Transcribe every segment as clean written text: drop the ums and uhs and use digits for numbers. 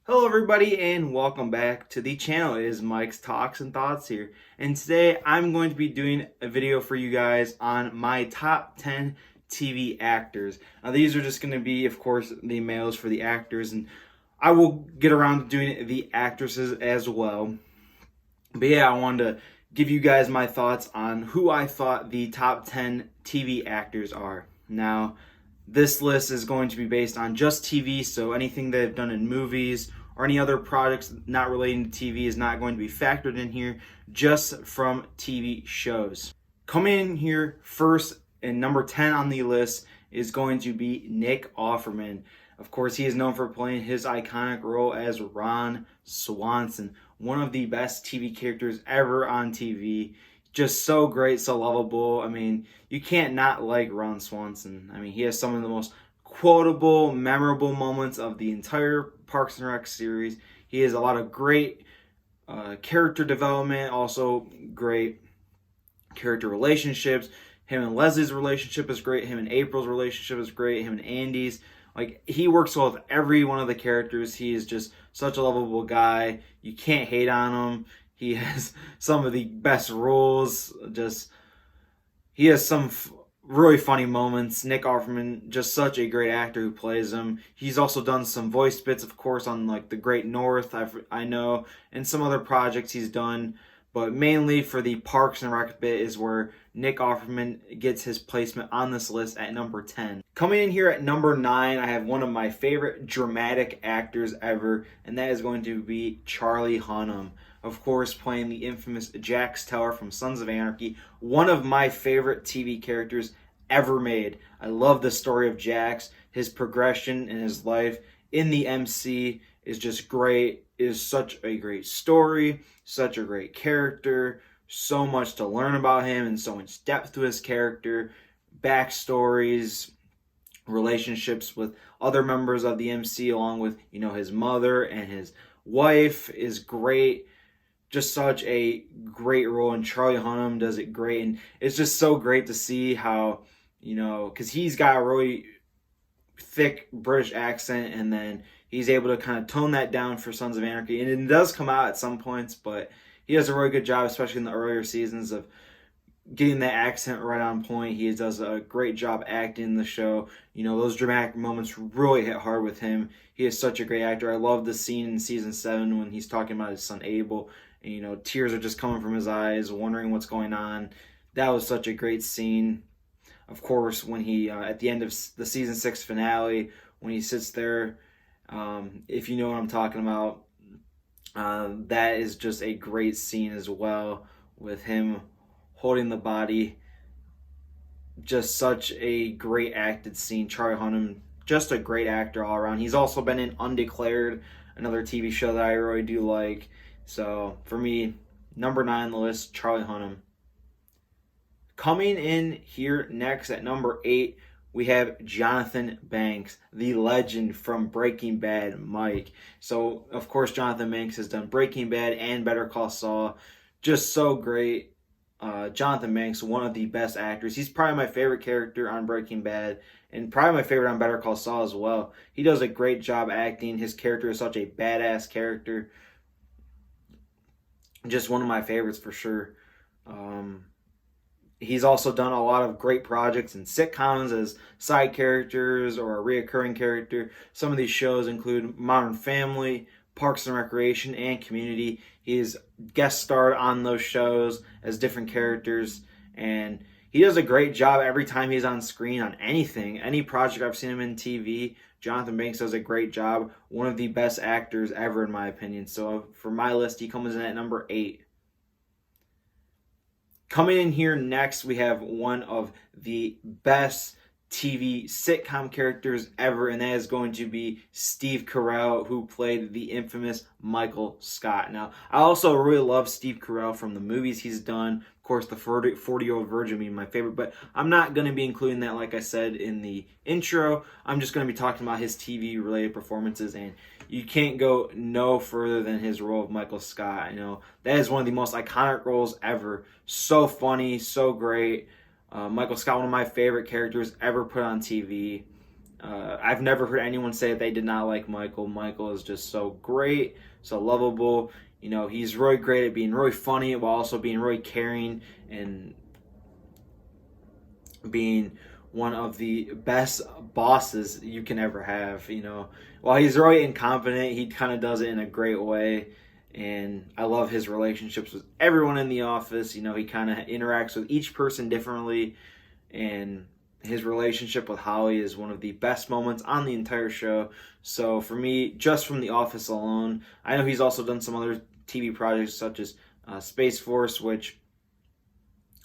Hello everybody and welcome back to the channel. It is Mike's Talks and Thoughts here, and today I'm going to be doing a video for you guys on my top 10 TV actors. Now these are just going to be, of course, the males for the actors, and I will get around to doing the actresses as well. But yeah, I wanted to give you guys my thoughts on who I thought the top 10 TV actors are. Now, this list is going to be based on just TV, so anything they've done in movies or any other projects not relating to TV is not going to be factored in here, just from TV shows. Coming in here first and number 10 on the list is going to be Nick Offerman. Of course, he is known for playing his iconic role as Ron Swanson, one of the best TV characters ever on TV. Just so great, so lovable. I mean, you can't not like Ron Swanson. I mean, he has some of the most quotable, memorable moments of the entire Parks and Rec series. He has a lot of great character development, also great character relationships. Him and Leslie's relationship is great. Him and April's relationship is great. Him and Andy's. Like, he works well with every one of the characters. He is just such a lovable guy. You can't hate on him. He has some of the best roles. He has some really funny moments. Nick Offerman, just such a great actor who plays him. He's also done some voice bits, of course, on like The Great North, I know, and some other projects he's done. But mainly for the Parks and Rec bit is where Nick Offerman gets his placement on this list at number 10. Coming in here at number 9, I have one of my favorite dramatic actors ever, and that is going to be Charlie Hunnam. Of course, playing the infamous Jax Teller from Sons of Anarchy, one of my favorite TV characters ever made. I love the story of Jax. His progression in his life in the MC is just great. It is such a great story, such a great character, so much to learn about him and so much depth to his character, backstories, relationships with other members of the MC along with, his mother and his wife is great. Just such a great role, and Charlie Hunnam does it great, and it's just so great to see how, because he's got a really thick British accent, and then he's able to kind of tone that down for Sons of Anarchy, and it does come out at some points, but he does a really good job, especially in the earlier seasons, of getting that accent right on point. He does a great job acting in the show. Those dramatic moments really hit hard with him. He is such a great actor. I love the scene in season 7 when he's talking about his son Abel, and tears are just coming from his eyes, wondering what's going on. That was such a great scene. Of course, when he, at the end of the season 6 finale, when he sits there, if you know what I'm talking about, that is just a great scene as well, with him holding the body. Just such a great acted scene. Charlie Hunnam, just a great actor all around. He's also been in Undeclared, another TV show that I really do like. So for me, number 9 on the list, Charlie Hunnam. Coming in here next at number 8, we have Jonathan Banks, the legend from Breaking Bad, Mike. So, of course, Jonathan Banks has done Breaking Bad and Better Call Saul. Just so great. Jonathan Banks, one of the best actors. He's probably my favorite character on Breaking Bad, and probably my favorite on Better Call Saul as well. He does a great job acting. His character is such a badass character. Just one of my favorites for sure. He's also done a lot of great projects in sitcoms as side characters or a reoccurring character. Some of these shows include Modern Family, Parks and Recreation, and Community. He's guest starred on those shows as different characters, and he does a great job every time he's on screen on anything. Any project I've seen him in TV, Jonathan Banks does a great job. One of the best actors ever, in my opinion. So for my list, he comes in at number 8. Coming in here next, we have one of the best TV sitcom characters ever, and that is going to be Steve Carell, who played the infamous Michael Scott. Now, I also really love Steve Carell from the movies he's done. Of course, the 40-Year-Old Virgin being my favorite, but I'm not going to be including that, like I said in the intro. I'm just going to be talking about his TV-related performances, and you can't go no further than his role of Michael Scott. That is one of the most iconic roles ever. So funny, so great. Michael Scott, one of my favorite characters ever put on TV. I've never heard anyone say that they did not like Michael. Michael is just so great, so lovable. You know, he's really great at being really funny while also being really caring and being one of the best bosses you can ever have. You know, while he's really incompetent, he kind of does it in a great way. And I love his relationships with everyone in the office. You know, he kind of interacts with each person differently. And his relationship with Holly is one of the best moments on the entire show. So for me, just from The Office alone, I know he's also done some other TV projects such as Space Force, which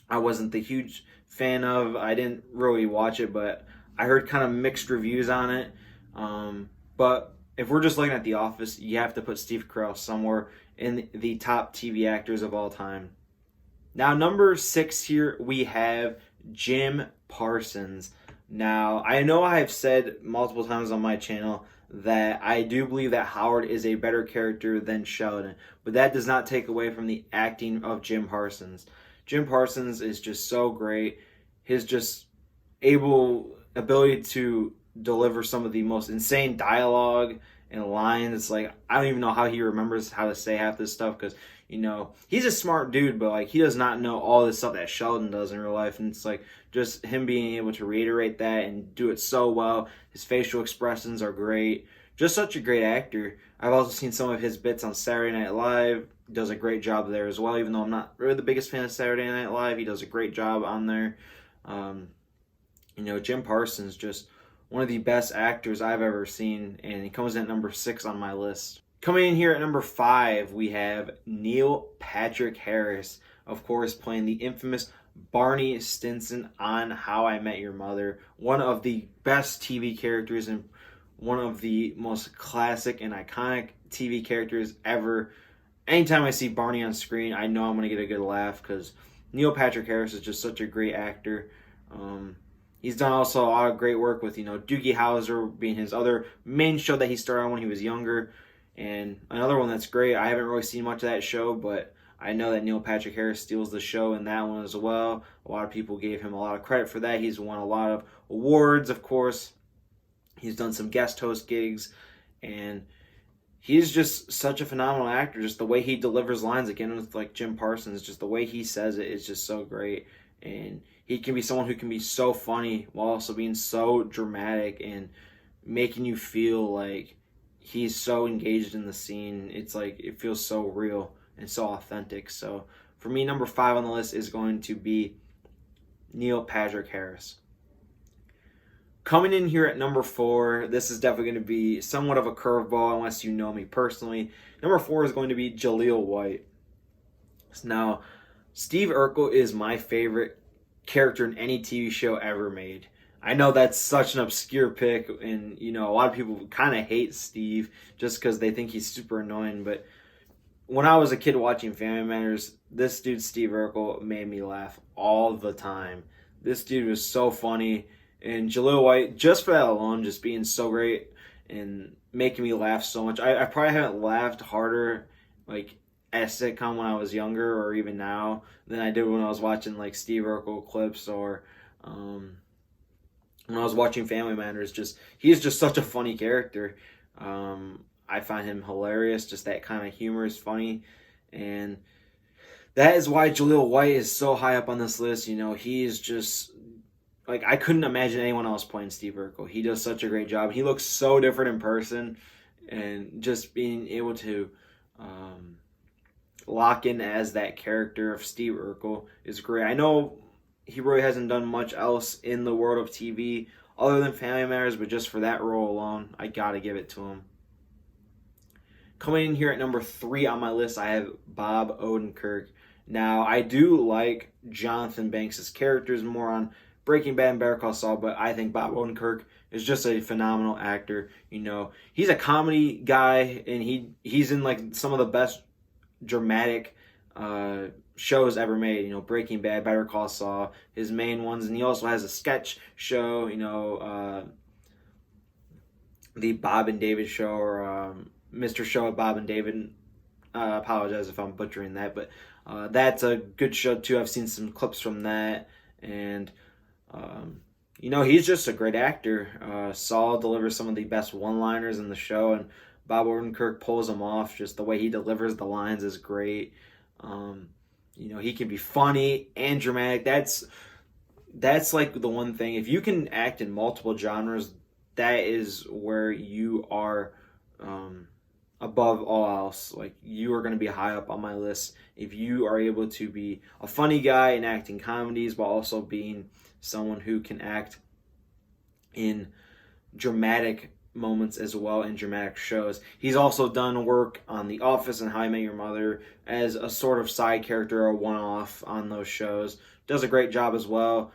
I wasn't the huge fan of. I didn't really watch it, but I heard kind of mixed reviews on it. But if we're just looking at The Office, you have to put Steve Carell somewhere in the top TV actors of all time. Now, number 6 here, we have Jim Parsons. Now, I know I have said multiple times on my channel that I do believe that Howard is a better character than Sheldon, but that does not take away from the acting of Jim Parsons. Jim Parsons is just so great. His just ability to deliver some of the most insane dialogue and lines. It's like, I don't even know how he remembers how to say half this stuff, because, you know, he's a smart dude, but like, he does not know all this stuff that Sheldon does in real life. And it's like, just him being able to reiterate that and do it so well. His facial expressions are great. Just such a great actor. I've also seen some of his bits on Saturday Night Live. He does a great job there as well. Even though I'm not really the biggest fan of Saturday Night Live, he does a great job on there. You know, Jim Parsons, just one of the best actors I've ever seen, and he comes in at number 6 on my list. Coming in here at number 5, we have Neil Patrick Harris, of course, playing the infamous Barney Stinson on How I Met Your Mother. One of the best TV characters and one of the most classic and iconic TV characters ever. Anytime I see Barney on screen, I know I'm going to get a good laugh, because Neil Patrick Harris is just such a great actor. He's done also a lot of great work with, you know, Doogie Howser being his other main show that he started on when he was younger. And another one that's great, I haven't really seen much of that show, but I know that Neil Patrick Harris steals the show in that one as well. A lot of people gave him a lot of credit for that. He's won a lot of awards, of course. He's done some guest host gigs, and he's just such a phenomenal actor. Just the way he delivers lines, again, with like Jim Parsons, just the way he says it is just so great. And he can be someone who can be so funny while also being so dramatic and making you feel like he's so engaged in the scene. It's like, it feels so real and so authentic. So for me, number 5 on the list is going to be Neil Patrick Harris. Coming in here at number 4, this is definitely going to be somewhat of a curveball unless you know me personally. Number 4 is going to be Jaleel White. Now, Steve Urkel is my favorite character in any TV show ever made. I know that's such an obscure pick, and you know, a lot of people kind of hate Steve just because they think he's super annoying, but when I was a kid watching Family Matters, this dude Steve Urkel made me laugh all the time. This dude was so funny, and Jaleel White, just for that alone, just being so great and making me laugh so much. I probably haven't laughed harder like at a sitcom when I was younger, or even now, than I did when I was watching like Steve Urkel clips, or when I was watching Family Matters. Just, he's just such a funny character. I find him hilarious. Just that kind of humor is funny, and that is why Jaleel White is so high up on this list. You know, he is just like, I couldn't imagine anyone else playing Steve Urkel. He does such a great job. He looks so different in person, and just being able to lock in as that character of Steve Urkel is great. I know he really hasn't done much else in the world of TV other than Family Matters, but just for that role alone, I gotta give it to him. Coming in here at number 3 on my list, I have Bob Odenkirk. Now, I do like Jonathan Banks' characters more on Breaking Bad and Better Call Saul, but I think Bob Odenkirk is just a phenomenal actor. You know, he's a comedy guy, and he's in like some of the best dramatic shows ever made. You know, Breaking Bad, Better Call Saul, his main ones, and he also has a sketch show. You know, the Bob and David Show, or Mr. Show with Bob and David. I apologize if I'm butchering that, but that's a good show too. I've seen some clips from that, And he's just a great actor. Saul delivers some of the best one-liners in the show, and Bob Odenkirk pulls them off. Just the way he delivers the lines is great. He can be funny and dramatic. That's like the one thing. If you can act in multiple genres, that is where you are above all else. Like, you are going to be high up on my list if you are able to be a funny guy and acting comedies while also being someone who can act in dramatic moments as well, in dramatic shows. He's also done work on The Office and How I Met Your Mother as a sort of side character or one-off on those shows. Does a great job as well.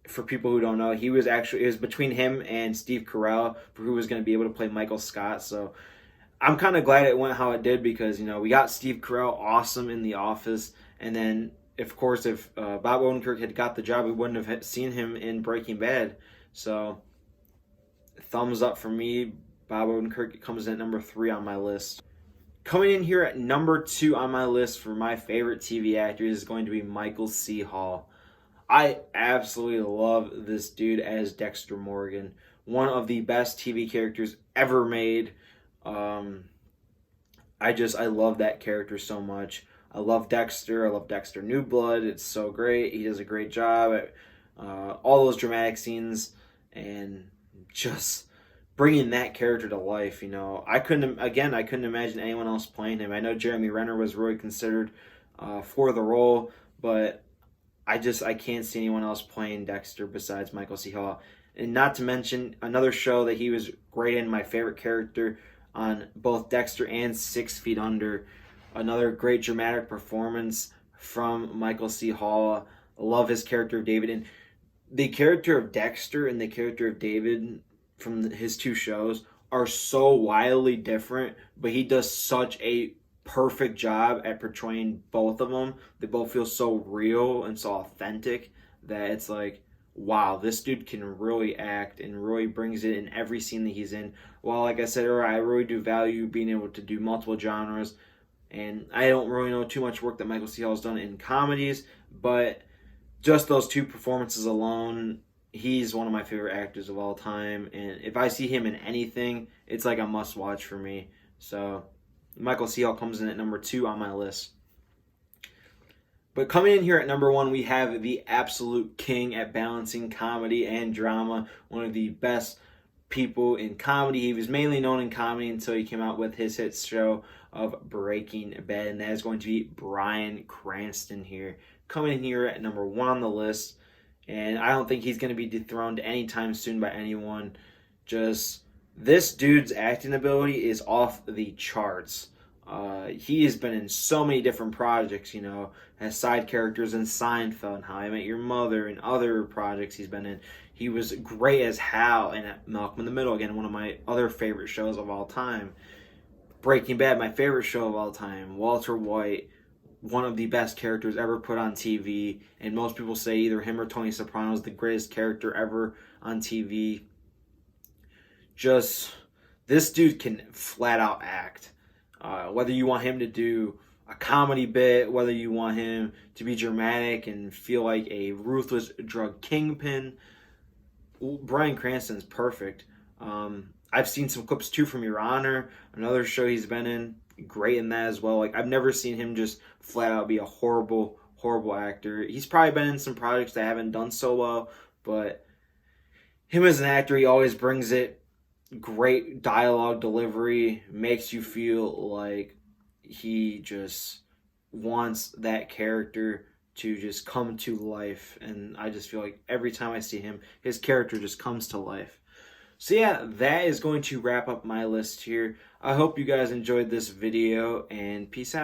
For people who don't know, it was between him and Steve Carell for who was going to be able to play Michael Scott. So I'm kind of glad it went how it did, because we got Steve Carell awesome in The Office, and then of course if Bob Odenkirk had got the job, we wouldn't have seen him in Breaking Bad. So thumbs up for me. Bob Odenkirk comes in at number 3 on my list. Coming in here at number 2 on my list for my favorite TV actor is going to be Michael C. Hall. I absolutely love this dude as Dexter Morgan. One of the best TV characters ever made. I love that character so much. I love Dexter. I love Dexter New Blood. It's so great. He does a great job at all those dramatic scenes and just bringing that character to life. I couldn't imagine anyone else playing him. I know Jeremy Renner was really considered for the role, but I can't see anyone else playing Dexter besides Michael C. Hall. And not to mention another show that he was great in, my favorite character on both Dexter and 6 Feet Under. Another great dramatic performance from Michael C. Hall. I love his character of David. And the character of Dexter and the character of David from his 2 shows are so wildly different, but he does such a perfect job at portraying both of them. They both feel so real and so authentic that it's like, wow, this dude can really act and really brings it in every scene that he's in. Well, like I said earlier, I really do value being able to do multiple genres, and I don't really know too much work that Michael C. Hall has done in comedies, but just those 2 performances alone, he's one of my favorite actors of all time, and if I see him in anything, it's like a must-watch for me. So Michael C. Hall comes in at number 2 on my list. But coming in here at number 1, we have the absolute king at balancing comedy and drama. One of the best people in comedy. He was mainly known in comedy until he came out with his hit show of Breaking Bad, and that is going to be Bryan Cranston here. Coming in here at number 1 on the list, and I don't think he's going to be dethroned anytime soon by anyone. Just, this dude's acting ability is off the charts. He has been in so many different projects, as side characters in Seinfeld and How I Met Your Mother and other projects he's been in. He was great as Hal in Malcolm in the Middle, again, one of my other favorite shows of all time. Breaking Bad, my favorite show of all time. Walter White, one of the best characters ever put on TV, and most people say either him or Tony Soprano is the greatest character ever on TV. Just, this dude can flat out act. Whether you want him to do a comedy bit, whether you want him to be dramatic and feel like a ruthless drug kingpin, Bryan Cranston's perfect. I've seen some clips too from Your Honor, another show he's been in, great in that as well. Like, I've never seen him just flat out be a horrible actor. He's probably been in some projects that haven't done so well, but him as an actor, he always brings it. Great dialogue delivery, makes you feel like he just wants that character to just come to life, and I just feel like every time I see him, his character just comes to life. So yeah, that is going to wrap up my list here. I hope you guys enjoyed this video, and peace out.